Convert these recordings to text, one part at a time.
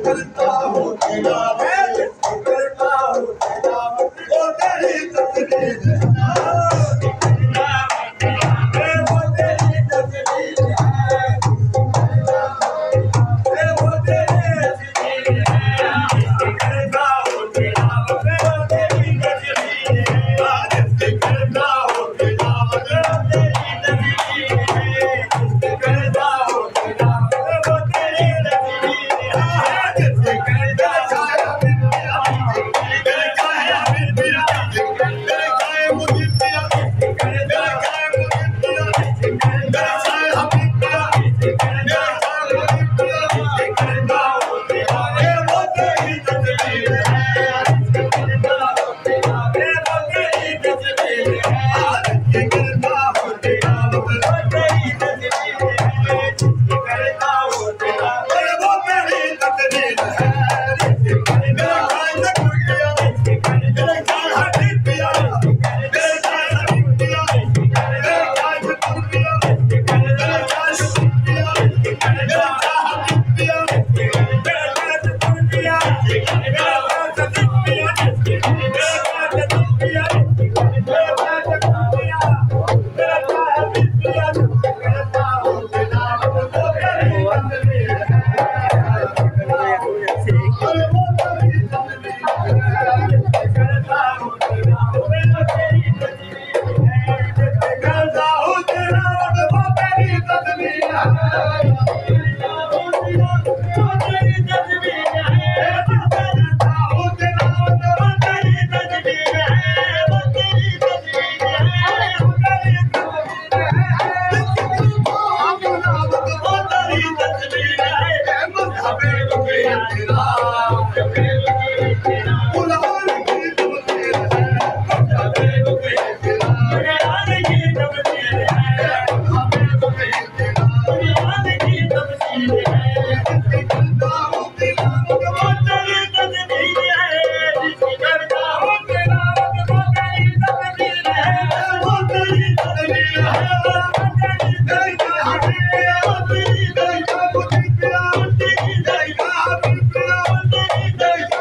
करता हूँ तेरा मैं करता हूँ तेरा वो तेरी तकदीर है वो तेरी तकदीर है वो तेरी तकदीर है करता हूँ तेरा वो तेरी तकदीर है करता हूँ तेरा वो तेरी तकदीर है करता हूँ तेरा वो तेरी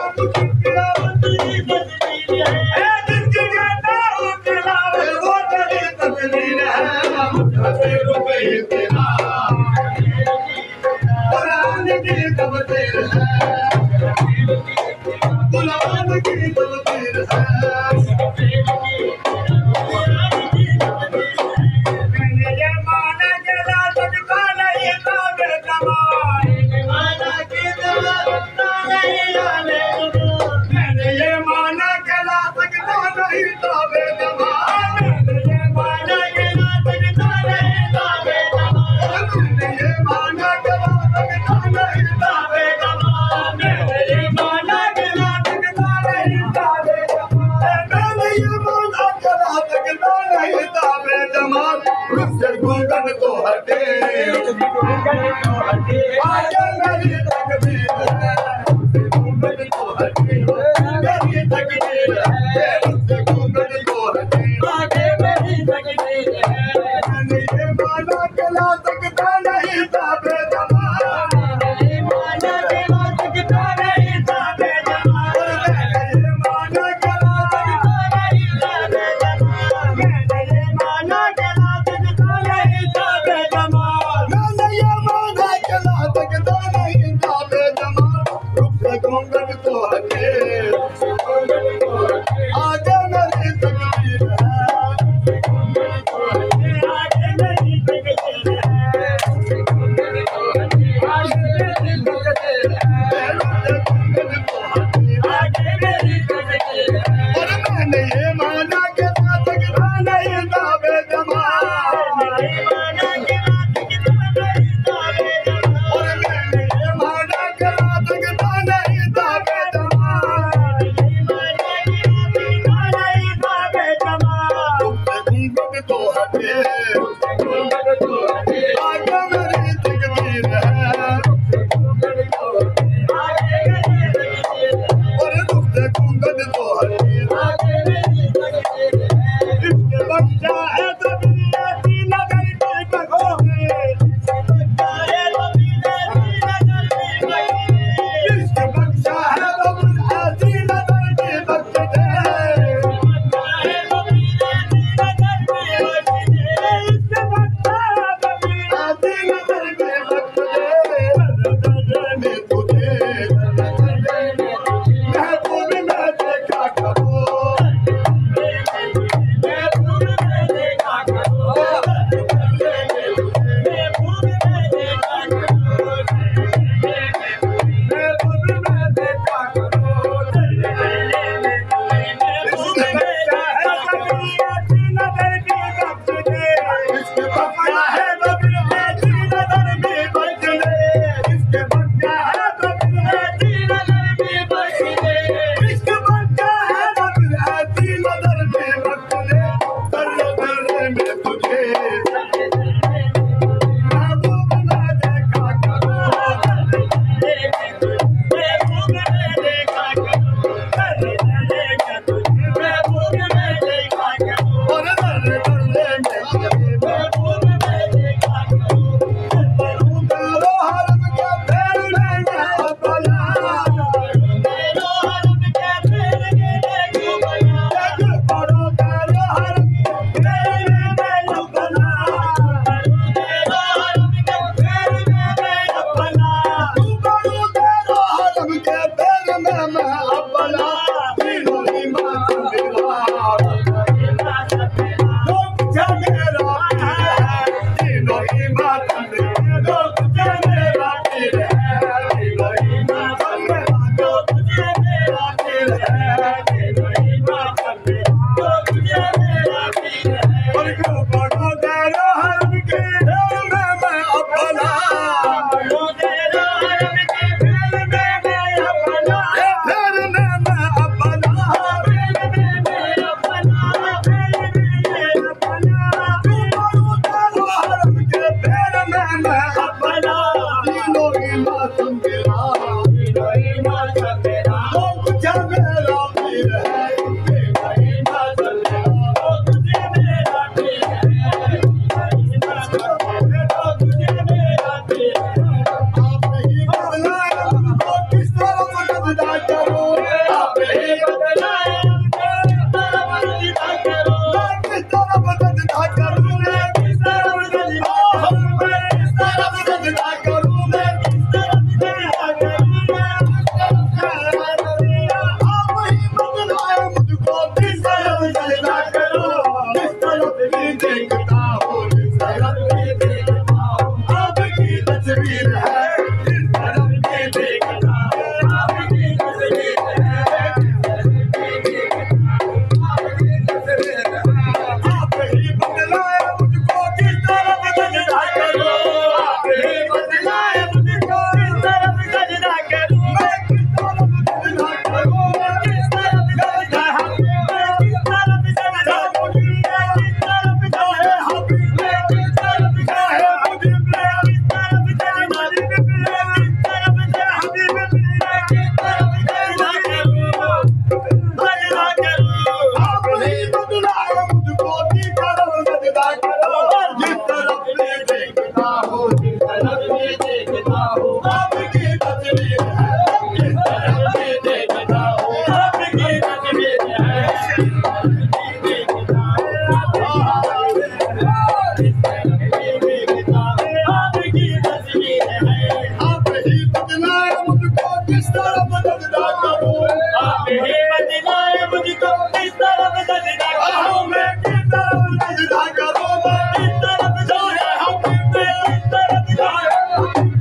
किस तरह बदलना करूं आप ही बदलाए मुझको किस तरह बदलना करूं मैं किस तरह बदलना करूं मैं किस तरह बदलाए हम मैं किस तरह बदलाए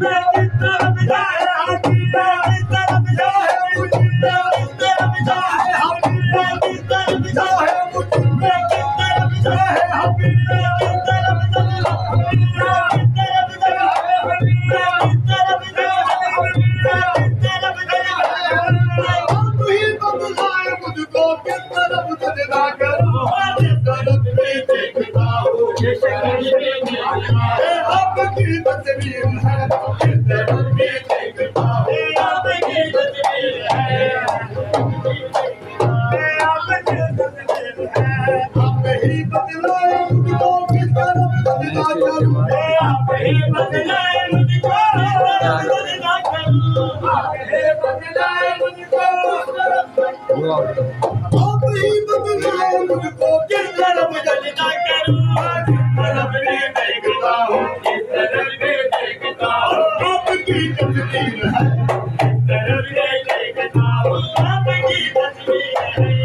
मैं किस तरह बदलाए हम मैं किस तरह बदलाए मैं किस तरह बदलाए हम मैं किस तरह बदलाए मैं किस तरह बदलाए हम मैं किस तरह आपकी तस्वीर है आपकी तस्वीर है आपकी तस्वीर है आप ही बदलाए मुझको किस तरह बदलना करूं आप ही बदलाए मुझको बदलना करूं आप ही बदलाए मुझको आप ही बदलाए मुझको किस तरह बदलना करूं आपकी तस्वीर है आपकी तस्वीर है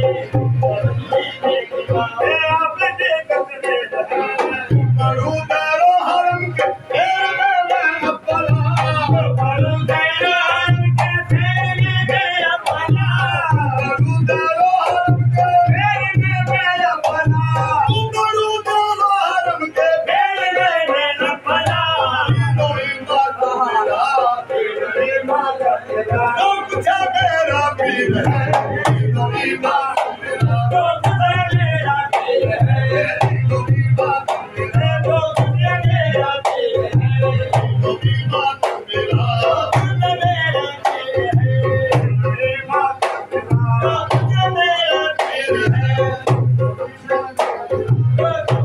आपकी तस्वीर है करूं दारो हरम के फेर में मैं अपना करूं दारो हरम के फेर में मैं अपना करूं दारो हरम के फेर में मैं अपना करूं दारो हरम के फेर में मैं अपना कोई बात मेरा तेरे माता तेरा लोग जा मेरा पीर है कोई बात मेरा लोग जा मेरा पीर है कोई बात मेरा लोग जा मेरा पीर है कोई बात मेरा लोग जा मेरा पीर है कोई बात मेरा लोग जा मेरा पीर है